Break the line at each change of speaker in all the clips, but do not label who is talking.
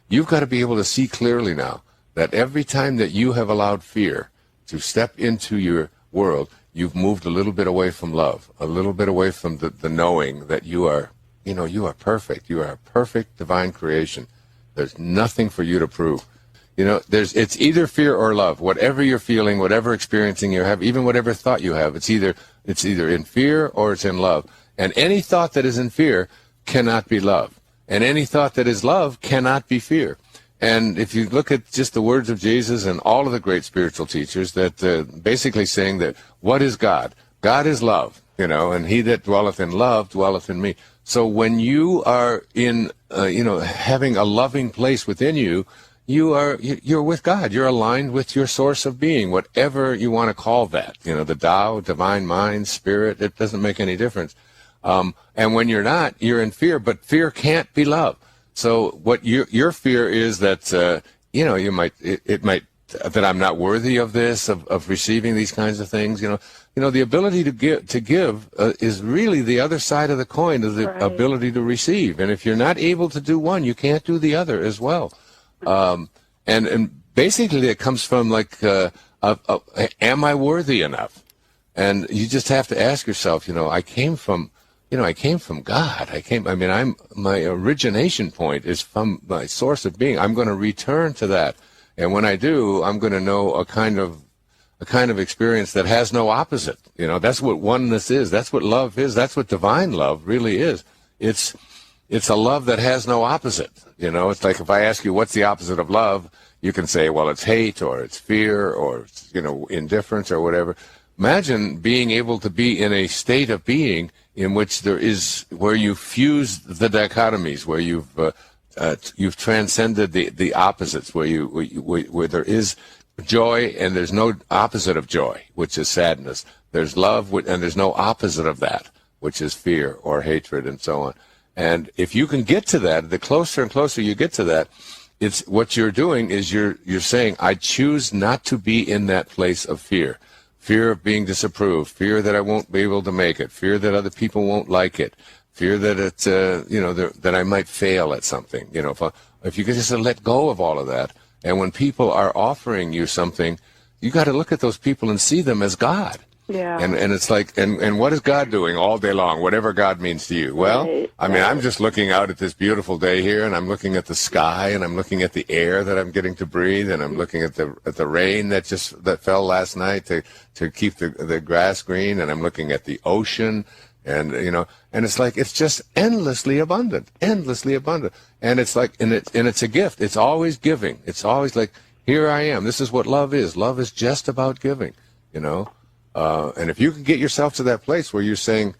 You've got to be able to see clearly now that every time that you have allowed fear to step into your world, you've moved a little bit away from love, a little bit away from the knowing that you are, you are perfect. You are a perfect divine creation. There's nothing for you to prove. It's either fear or love. Whatever you're feeling, whatever experiencing you have, even whatever thought you have, it's either in fear or it's in love. And any thought that is in fear cannot be love. And any thought that is love cannot be fear. And if you look at just the words of Jesus and all of the great spiritual teachers, that basically saying that what is God? God is love, and he that dwelleth in love dwelleth in me. So when you are in, having a loving place within you, you're with God. You're aligned with your source of being, whatever you want to call that. The Tao, divine mind, spirit. It doesn't make any difference. And when you're not, you're in fear. But fear can't be love. So what your fear is that that I'm not worthy of this, of receiving these kinds of things. The ability to give is really the other side of the coin of the ability to receive. And if you're not able to do one, you can't do the other as well. And basically it comes from am I worthy enough? And you just have to ask yourself, I came from God. My origination point is from my source of being. I'm going to return to that. And when I do, I'm going to know a kind of experience that has no opposite. That's what oneness is. That's what love is. That's what divine love really is. It's a love that has no opposite. It's like if I ask you what's the opposite of love, you can say, well, it's hate or it's fear or it's, indifference or whatever. Imagine being able to be in a state of being in which where you fuse the dichotomies, where you've transcended the opposites, where there is joy and there's no opposite of joy, which is sadness. There's love and there's no opposite of that, which is fear or hatred and so on. And if you can get to that, the closer and closer you get to that, it's what you're doing is you're saying, I choose not to be in that place of fear. Fear of being disapproved, fear that I won't be able to make it, fear that other people won't like it, fear that that I might fail at something. If you could just let go of all of that, and when people are offering you something, you got to look at those people and see them as God.
Yeah.
And it's like, and what is God doing all day long, whatever God means to you? Well, I'm just looking out at this beautiful day here, and I'm looking at the sky, and I'm looking at the air that I'm getting to breathe, and I'm looking at the rain that fell last night to keep the grass green, and I'm looking at the ocean, and and it's like, it's just endlessly abundant. And it's like, and it's a gift. It's always giving. It's always like, here I am. This is what love is. Love is just about giving, and if you can get yourself to that place where you're saying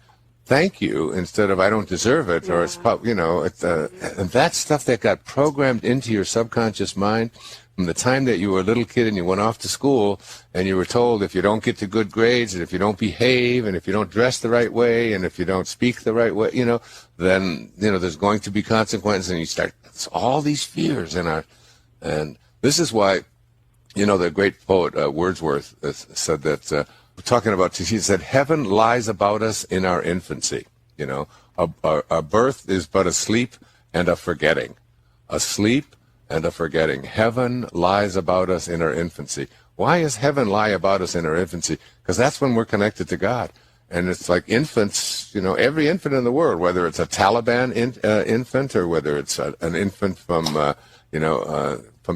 thank you instead of I don't deserve it, or and that's stuff that got programmed into your subconscious mind from the time that you were a little kid and you went off to school and you were told if you don't get to good grades and if you don't behave and if you don't dress the right way and if you don't speak the right way, then there's going to be consequences, and you start all these fears and this is why the great poet Wordsworth said that. Talking about, he said, heaven lies about us in our infancy. A birth is but a sleep and a forgetting. A sleep and a forgetting. Heaven lies about us in our infancy. Why does heaven lie about us in our infancy? Because that's when we're connected to God. And it's like infants, every infant in the world, whether it's a Taliban infant or whether it's an infant from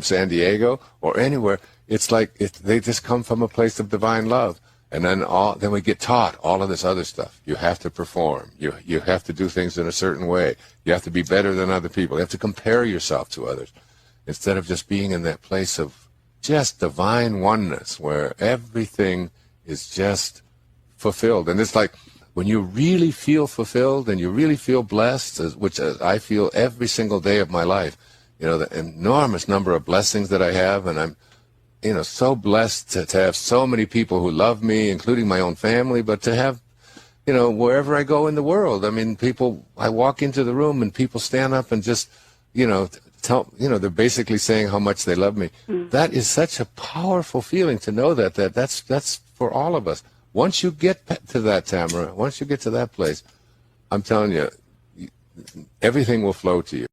San Diego or anywhere, it's like they just come from a place of divine love. And then we get taught all of this other stuff. You have to perform. You have to do things in a certain way. You have to be better than other people. You have to compare yourself to others instead of just being in that place of just divine oneness where everything is just fulfilled. And it's like when you really feel fulfilled and you really feel blessed, which I feel every single day of my life, the enormous number of blessings that I have, and I'm so blessed to have so many people who love me, including my own family, but to have, wherever I go in the world, I walk into the room and people stand up and just, they're basically saying how much they love me. Mm. That is such a powerful feeling to know that's for all of us. Once you get to that, Tamara, once you get to that place, I'm telling you, everything will flow to you.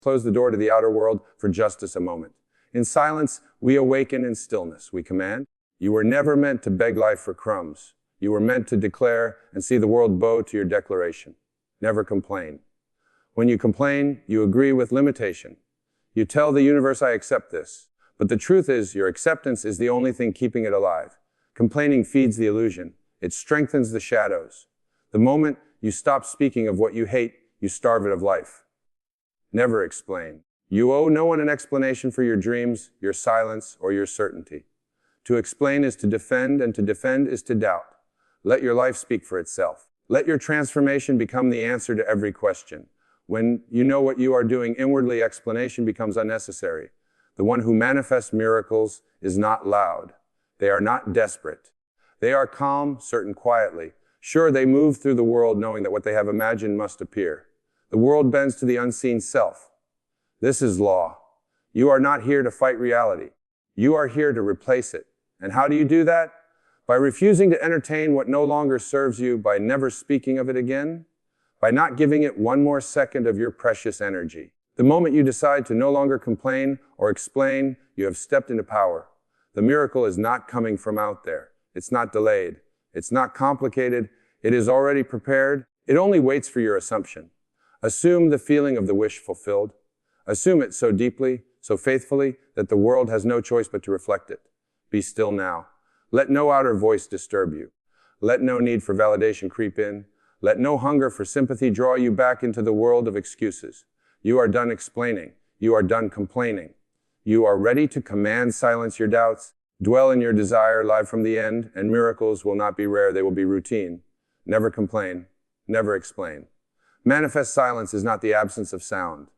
Close the door to the outer world for just a moment. In silence, we awaken. In stillness, we command. You were never meant to beg life for crumbs. You were meant to declare and see the world bow to your declaration. Never complain. When you complain, you agree with limitation. You tell the universe, I accept this. But the truth is, your acceptance is the only thing keeping it alive. Complaining feeds the illusion. It strengthens the shadows. The moment you stop speaking of what you hate, you starve it of life. Never explain. You owe no one an explanation for your dreams, your silence, or your certainty. To explain is to defend, and to defend is to doubt. Let your life speak for itself. Let your transformation become the answer to every question. When you know what you are doing inwardly, explanation becomes unnecessary. The one who manifests miracles is not loud. They are not desperate. They are calm, certain quietly. Sure, they move through the world knowing that what they have imagined must appear. The world bends to the unseen self. This is law. You are not here to fight reality. You are here to replace it. And how do you do that? By refusing to entertain what no longer serves you, by never speaking of it again, by not giving it one more second of your precious energy. The moment you decide to no longer complain or explain, you have stepped into power. The miracle is not coming from out there. It's not delayed. It's not complicated. It is already prepared. It only waits for your assumption. Assume the feeling of the wish fulfilled. Assume it so deeply, so faithfully, that the world has no choice but to reflect it. Be still now. Let no outer voice disturb you. Let no need for validation creep in. Let no hunger for sympathy draw you back into the world of excuses. You are done explaining. You are done complaining. You are ready to command silence your doubts. Dwell in your desire, live from the end, and miracles will not be rare, they will be routine. Never complain. Never explain. Manifest silence is not the absence of sound.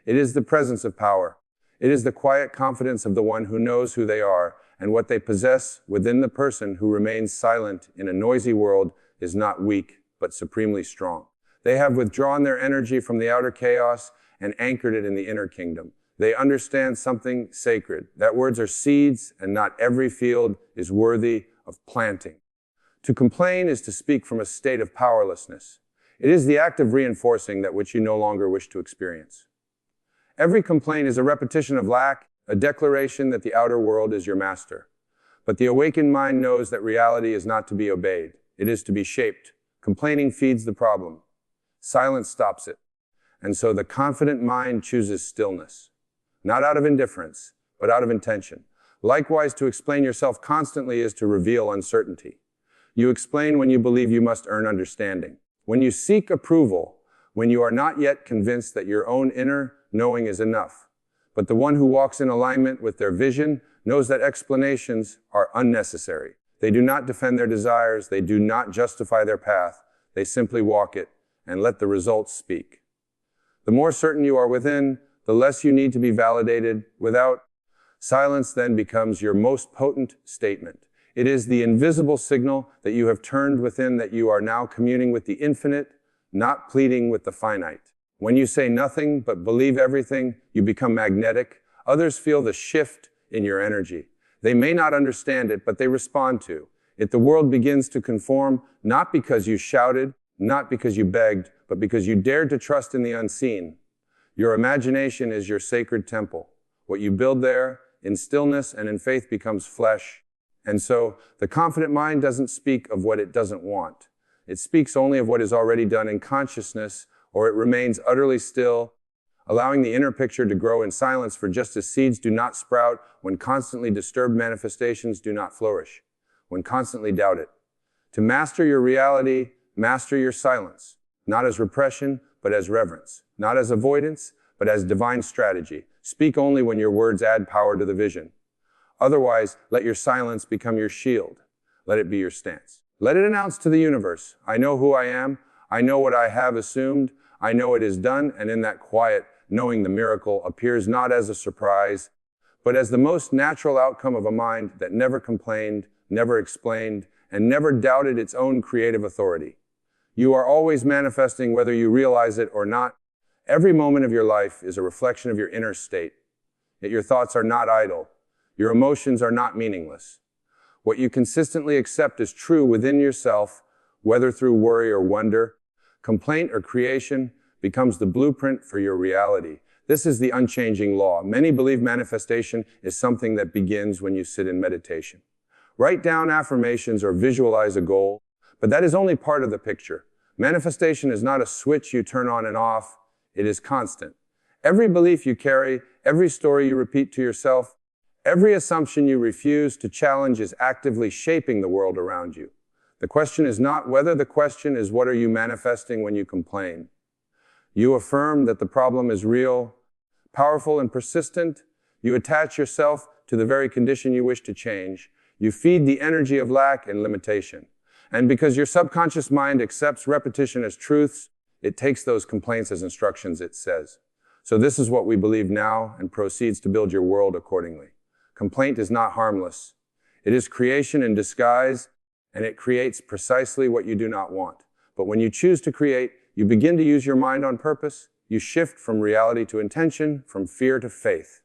It is the presence of power. It is the quiet confidence of the one who knows who they are, and what they possess within the person who remains silent in a noisy world is not weak, but supremely strong. They have withdrawn their energy from the outer chaos and anchored it in the inner kingdom. They understand something sacred, that words are seeds, and not every field is worthy of planting. To complain is to speak from a state of powerlessness. It is the act of reinforcing that which you no longer wish to experience. Every complaint is a repetition of lack, a declaration that the outer world is your master. But the awakened mind knows that reality is not to be obeyed. It is to be shaped. Complaining feeds the problem. Silence stops it. And so the confident mind chooses stillness. Not out of indifference, but out of intention. Likewise, to explain yourself constantly is to reveal uncertainty. You explain when you believe you must earn understanding. When you seek approval, when you are not yet convinced that your own inner knowing is enough. But the one who walks in alignment with their vision knows that explanations are unnecessary. They do not defend their desires. They do not justify their path. They simply walk it and let the results speak. The more certain you are within, the less you need to be validated without. Silence then becomes your most potent statement. It is the invisible signal that you have turned within, that you are now communing with the infinite, not pleading with the finite. When you say nothing but believe everything, you become magnetic. Others feel the shift in your energy. They may not understand it, but they respond to it. The world begins to conform, not because you shouted, not because you begged, but because you dared to trust in the unseen. Your imagination is your sacred temple. What you build there, in stillness and in faith, becomes flesh. And so, the confident mind doesn't speak of what it doesn't want. It speaks only of what is already done in consciousness, or it remains utterly still, allowing the inner picture to grow in silence. For just as seeds do not sprout when constantly disturbed, manifestations do not flourish when constantly doubted. To master your reality, master your silence, not as repression, but as reverence, not as avoidance, but as divine strategy. Speak only when your words add power to the vision. Otherwise, let your silence become your shield. Let it be your stance. Let it announce to the universe, I know who I am, I know what I have assumed, I know it is done, and in that quiet, knowing, the miracle appears not as a surprise, but as the most natural outcome of a mind that never complained, never explained, and never doubted its own creative authority. You are always manifesting whether you realize it or not. Every moment of your life is a reflection of your inner state. Yet your thoughts are not idle. Your emotions are not meaningless. What you consistently accept as true within yourself, whether through worry or wonder, complaint or creation, becomes the blueprint for your reality. This is the unchanging law. Many believe manifestation is something that begins when you sit in meditation. Write down affirmations or visualize a goal, but that is only part of the picture. Manifestation is not a switch you turn on and off. It is constant. Every belief you carry, every story you repeat to yourself, every assumption you refuse to challenge is actively shaping the world around you. The question is not whether, the question is what are you manifesting when you complain? You affirm that the problem is real, powerful, and persistent. You attach yourself to the very condition you wish to change. You feed the energy of lack and limitation. And because your subconscious mind accepts repetition as truths, it takes those complaints as instructions, it says. So this is what we believe now and proceeds to build your world accordingly. Complaint is not harmless. It is creation in disguise, and it creates precisely what you do not want. But when you choose to create, you begin to use your mind on purpose. You shift from reality to intention, from fear to faith.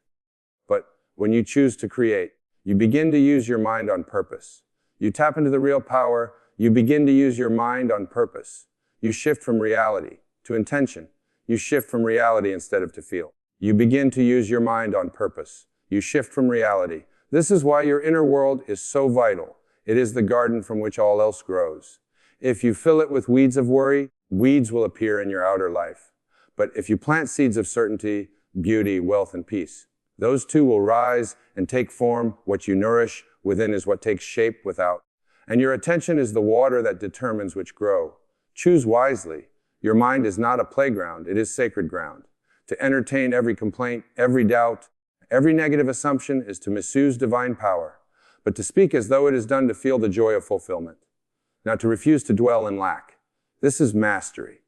But when you choose to create, you begin to use your mind on purpose. You tap into the real power. You begin to use your mind on purpose. You shift from reality to intention. You shift from reality instead of to feel. You begin to use your mind on purpose. You shift from reality. This is why your inner world is so vital. It is the garden from which all else grows. If you fill it with weeds of worry, weeds will appear in your outer life. But if you plant seeds of certainty, beauty, wealth, and peace, those two will rise and take form. What you nourish within is what takes shape without. And your attention is the water that determines which grow. Choose wisely. Your mind is not a playground. It is sacred ground. To entertain every complaint, every doubt, every negative assumption is to misuse divine power. But to speak as though it is done to feel the joy of fulfillment. Now to refuse to dwell in lack. This is mastery.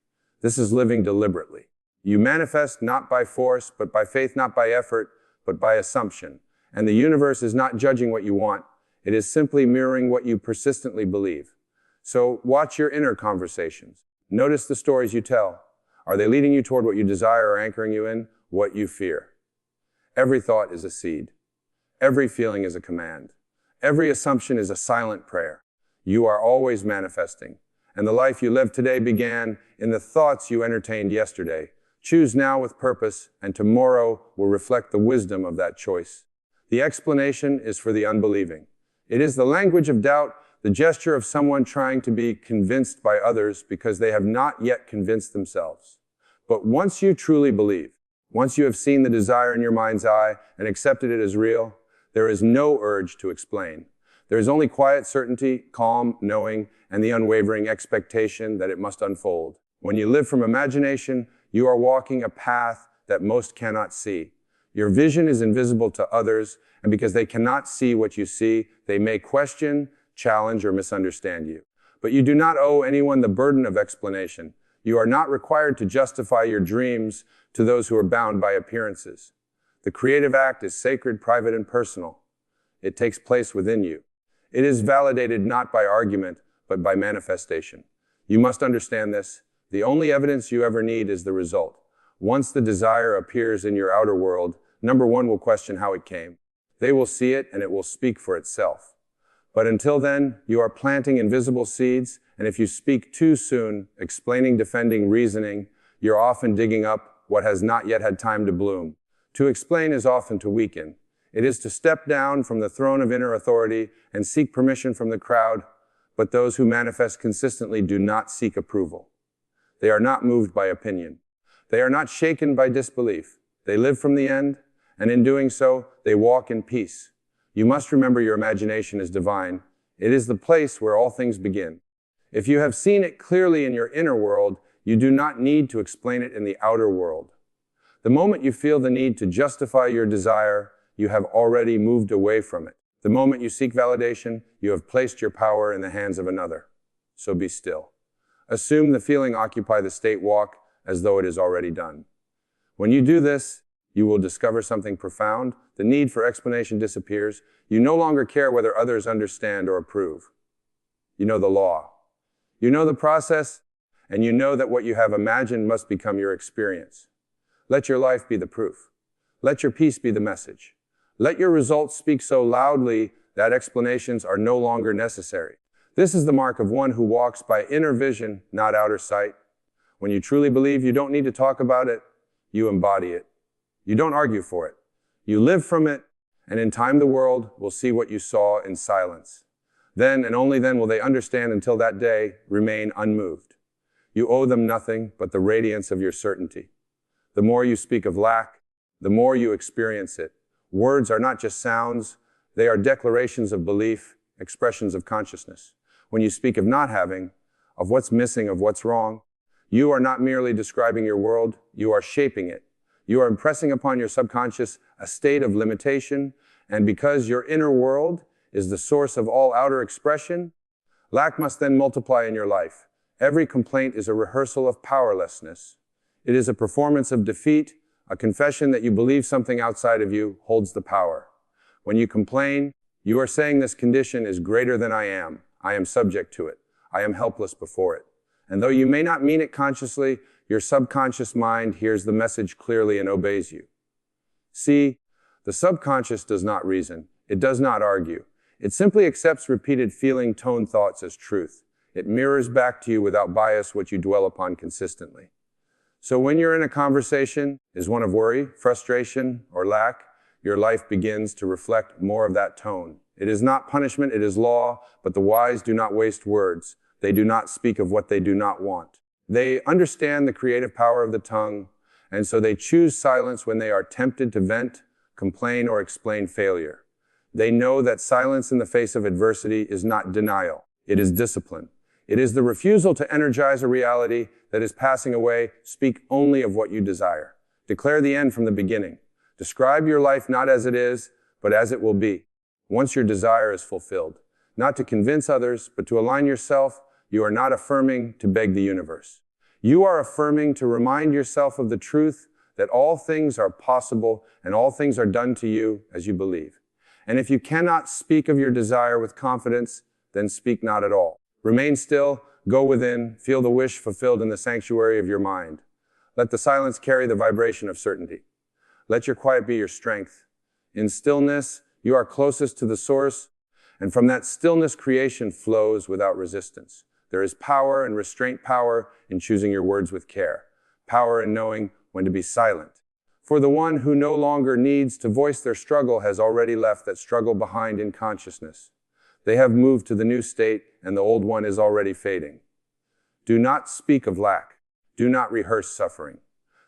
This is living deliberately. You manifest not by force, but by faith, not by effort, but by assumption. And the universe is not judging what you want. It is simply mirroring what you persistently believe. So watch your inner conversations. Notice the stories you tell. Are they leading you toward what you desire or anchoring you in what you fear? Every thought is a seed. Every feeling is a command. Every assumption is a silent prayer. You are always manifesting. And the life you live today began in the thoughts you entertained yesterday. Choose now with purpose, and tomorrow will reflect the wisdom of that choice. The explanation is for the unbelieving. It is the language of doubt, the gesture of someone trying to be convinced by others because they have not yet convinced themselves. But once you truly believe, once you have seen the desire in your mind's eye and accepted it as real, there is no urge to explain. There is only quiet certainty, calm knowing, and the unwavering expectation that it must unfold. When you live from imagination, you are walking a path that most cannot see. Your vision is invisible to others, and because they cannot see what you see, they may question, challenge, or misunderstand you. But you do not owe anyone the burden of explanation. You are not required to justify your dreams to those who are bound by appearances. The creative act is sacred, private, and personal. It takes place within you. It is validated not by argument, but by manifestation. You must understand this. The only evidence you ever need is the result. Once the desire appears in your outer world, number one will question how it came. They will see it and it will speak for itself. But until then, you are planting invisible seeds, and if you speak too soon, explaining, defending, reasoning, you're often digging up what has not yet had time to bloom. To explain is often to weaken. It is to step down from the throne of inner authority and seek permission from the crowd, but those who manifest consistently do not seek approval. They are not moved by opinion. They are not shaken by disbelief. They live from the end, and in doing so, they walk in peace. You must remember your imagination is divine. It is the place where all things begin. If you have seen it clearly in your inner world, you do not need to explain it in the outer world. The moment you feel the need to justify your desire, you have already moved away from it. The moment you seek validation, you have placed your power in the hands of another. So be still. Assume the feeling, occupy the state, walk as though it is already done. When you do this, you will discover something profound. The need for explanation disappears. You no longer care whether others understand or approve. You know the law. You know the process, and you know that what you have imagined must become your experience. Let your life be the proof. Let your peace be the message. Let your results speak so loudly that explanations are no longer necessary. This is the mark of one who walks by inner vision, not outer sight. When you truly believe, you don't need to talk about it, you embody it. You don't argue for it. You live from it, and in time the world will see what you saw in silence. Then and only then will they understand. Until that day, remain unmoved. You owe them nothing but the radiance of your certainty. The more you speak of lack, the more you experience it. Words are not just sounds, they are declarations of belief, expressions of consciousness. When you speak of not having, of what's missing, of what's wrong, you are not merely describing your world, you are shaping it. You are impressing upon your subconscious a state of limitation, and because your inner world is the source of all outer expression, lack must then multiply in your life. Every complaint is a rehearsal of powerlessness. It is a performance of defeat, a confession that you believe something outside of you holds the power. When you complain, you are saying this condition is greater than I am. I am subject to it. I am helpless before it. And though you may not mean it consciously, your subconscious mind hears the message clearly and obeys you. See, the subconscious does not reason. It does not argue. It simply accepts repeated feeling tone thoughts as truth. It mirrors back to you without bias what you dwell upon consistently. So when you're in a conversation, is one of worry, frustration, or lack, your life begins to reflect more of that tone. It is not punishment, it is law, but the wise do not waste words. They do not speak of what they do not want. They understand the creative power of the tongue, and so they choose silence when they are tempted to vent, complain, or explain failure. They know that silence in the face of adversity is not denial. It is discipline. It is the refusal to energize a reality that is passing away. Speak only of what you desire. Declare the end from the beginning. Describe your life not as it is, but as it will be, once your desire is fulfilled. Not to convince others, but to align yourself. You are not affirming to beg the universe. You are affirming to remind yourself of the truth that all things are possible and all things are done to you as you believe. And if you cannot speak of your desire with confidence, then speak not at all. Remain still, go within, feel the wish fulfilled in the sanctuary of your mind. Let the silence carry the vibration of certainty. Let your quiet be your strength. In stillness, you are closest to the source, and from that stillness, creation flows without resistance. There is power and restraint power in choosing your words with care. Power in knowing when to be silent. For the one who no longer needs to voice their struggle has already left that struggle behind in consciousness. They have moved to the new state, and the old one is already fading. Do not speak of lack. Do not rehearse suffering.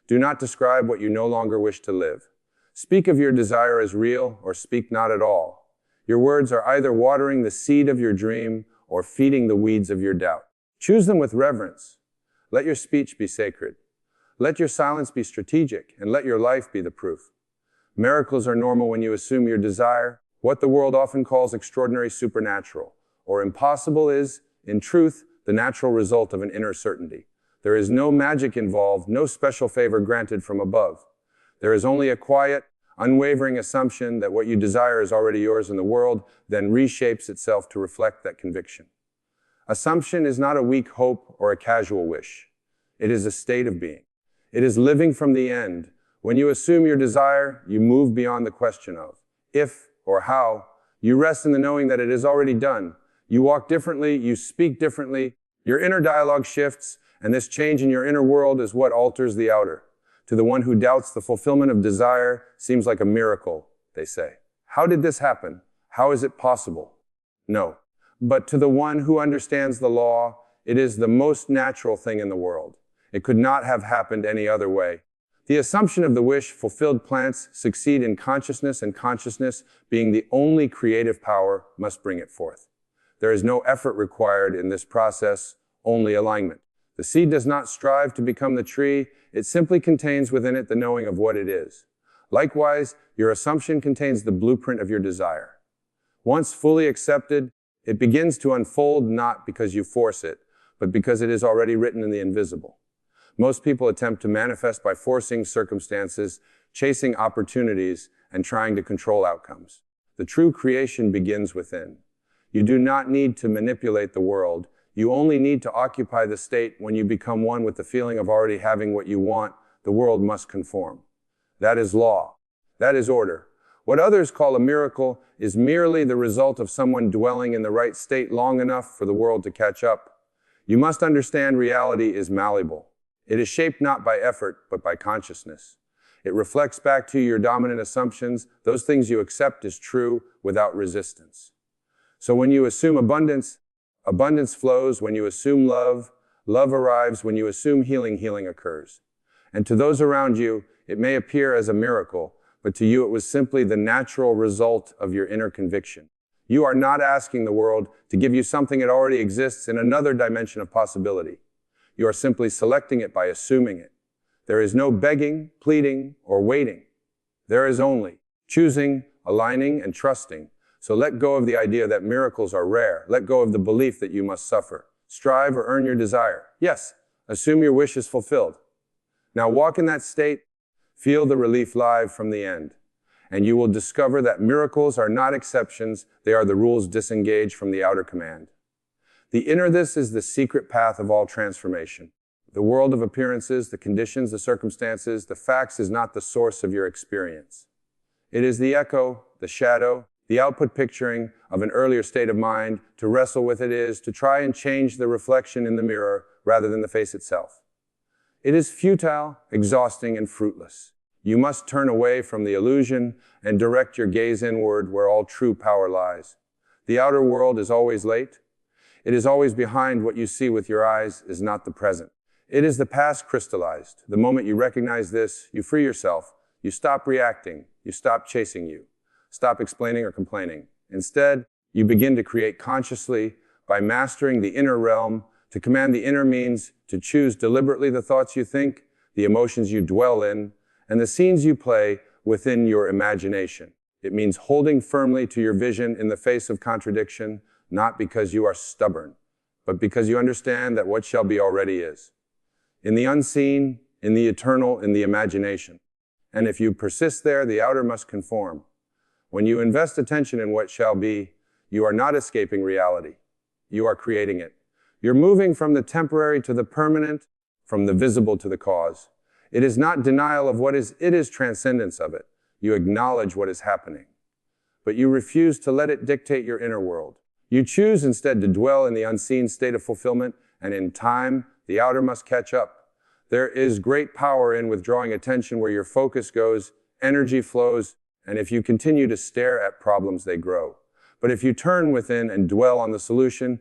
Do not describe what you no longer wish to live. Speak of your desire as real, or speak not at all. Your words are either watering the seed of your dream or feeding the weeds of your doubt. Choose them with reverence. Let your speech be sacred. Let your silence be strategic, and let your life be the proof. Miracles are normal when you assume your desire. What the world often calls extraordinary supernatural, or impossible is, in truth, the natural result of an inner certainty. There is no magic involved, no special favor granted from above. There is only a quiet, unwavering assumption that what you desire is already yours in the world, then reshapes itself to reflect that conviction. Assumption is not a weak hope or a casual wish. It is a state of being. It is living from the end. When you assume your desire, you move beyond the question of if or how. You rest in the knowing that it is already done. You walk differently, you speak differently, your inner dialogue shifts, and this change in your inner world is what alters the outer. To the one who doubts, the fulfillment of desire seems like a miracle, they say. How did this happen? How is it possible? No. But to the one who understands the law, it is the most natural thing in the world. It could not have happened any other way. The assumption of the wish-fulfilled plants succeed in consciousness, and consciousness, being the only creative power, must bring it forth. There is no effort required in this process, only alignment. The seed does not strive to become the tree, it simply contains within it the knowing of what it is. Likewise, your assumption contains the blueprint of your desire. Once fully accepted, it begins to unfold not because you force it, but because it is already written in the invisible. Most people attempt to manifest by forcing circumstances, chasing opportunities, and trying to control outcomes. The true creation begins within. You do not need to manipulate the world. You only need to occupy the state. When you become one with the feeling of already having what you want, the world must conform. That is law. That is order. What others call a miracle is merely the result of someone dwelling in the right state long enough for the world to catch up. You must understand reality is malleable. It is shaped not by effort, but by consciousness. It reflects back to you your dominant assumptions, those things you accept as true without resistance. So when you assume abundance, abundance flows. When you assume love, love arrives. When you assume healing, healing occurs. And to those around you, it may appear as a miracle, but to you it was simply the natural result of your inner conviction. You are not asking the world to give you something that already exists in another dimension of possibility. You are simply selecting it by assuming it. There is no begging, pleading, or waiting. There is only choosing, aligning, and trusting. So let go of the idea that miracles are rare. Let go of the belief that you must suffer, strive, or earn your desire. Yes, assume your wish is fulfilled. Now walk in that state, feel the relief live from the end, and you will discover that miracles are not exceptions, they are the rules disengaged from the outer command. The inner this is the secret path of all transformation. The world of appearances, the conditions, the circumstances, the facts is not the source of your experience. It is the echo, the shadow, the output picturing of an earlier state of mind. To wrestle with it is to try and change the reflection in the mirror rather than the face itself. It is futile, exhausting, and fruitless. You must turn away from the illusion and direct your gaze inward where all true power lies. The outer world is always late. It is always behind. What you see with your eyes is not the present. It is the past crystallized. The moment you recognize this, you free yourself. You stop reacting. You stop chasing you. Stop explaining or complaining. Instead, you begin to create consciously by mastering the inner realm. To command the inner means to choose deliberately the thoughts you think, the emotions you dwell in, and the scenes you play within your imagination. It means holding firmly to your vision in the face of contradiction, not because you are stubborn, but because you understand that what shall be already is. In the unseen, in the eternal, in the imagination. And if you persist there, the outer must conform. When you invest attention in what shall be, you are not escaping reality. You are creating it. You're moving from the temporary to the permanent, from the visible to the cause. It is not denial of what is, it is transcendence of it. You acknowledge what is happening. But you refuse to let it dictate your inner world. You choose instead to dwell in the unseen state of fulfillment, and in time, the outer must catch up. There is great power in withdrawing attention where your focus goes, energy flows, and if you continue to stare at problems, they grow. But if you turn within and dwell on the solution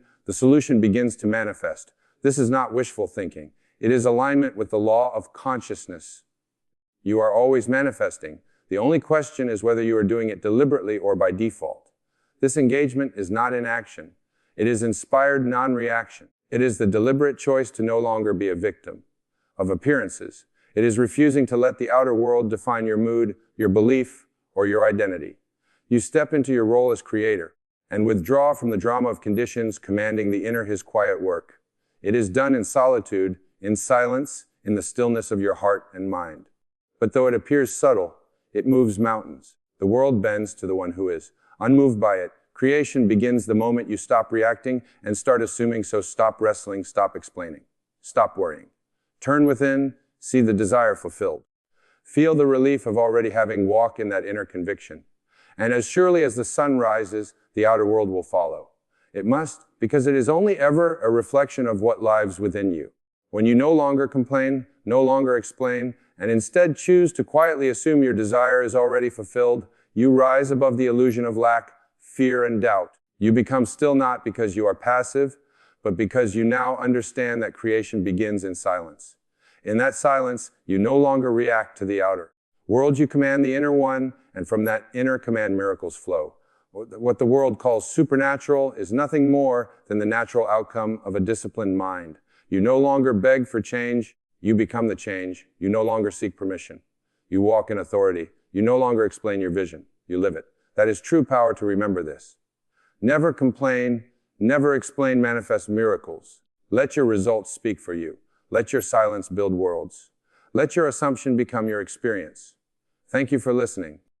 begins to manifest. This is not wishful thinking. It is alignment with the law of consciousness. You are always manifesting. The only question is whether you are doing it deliberately or by default. This engagement is not inaction. It is inspired non-reaction. It is the deliberate choice to no longer be a victim of appearances. It is refusing to let the outer world define your mood, your belief, or your identity. You step into your role as creator and withdraw from the drama of conditions, commanding the inner his quiet work. It is done in solitude, in silence, in the stillness of your heart and mind. But though it appears subtle, it moves mountains. The world bends to the one who is. Unmoved by it, creation begins the moment you stop reacting and start assuming, so stop wrestling, stop explaining, stop worrying. Turn within, see the desire fulfilled. Feel the relief of already having walked in that inner conviction. And as surely as the sun rises, the outer world will follow. It must, because it is only ever a reflection of what lives within you. When you no longer complain, no longer explain, and instead choose to quietly assume your desire is already fulfilled, you rise above the illusion of lack, fear, and doubt. You become still not because you are passive, but because you now understand that creation begins in silence. In that silence, you no longer react to the outer world. You command the inner one, and from that inner command, miracles flow. What the world calls supernatural is nothing more than the natural outcome of a disciplined mind. You no longer beg for change. You become the change. You no longer seek permission. You walk in authority. You no longer explain your vision. You live it. That is true power to remember this. Never complain. Never explain. Manifest miracles. Let your results speak for you. Let your silence build worlds. Let your assumption become your experience. Thank you for listening.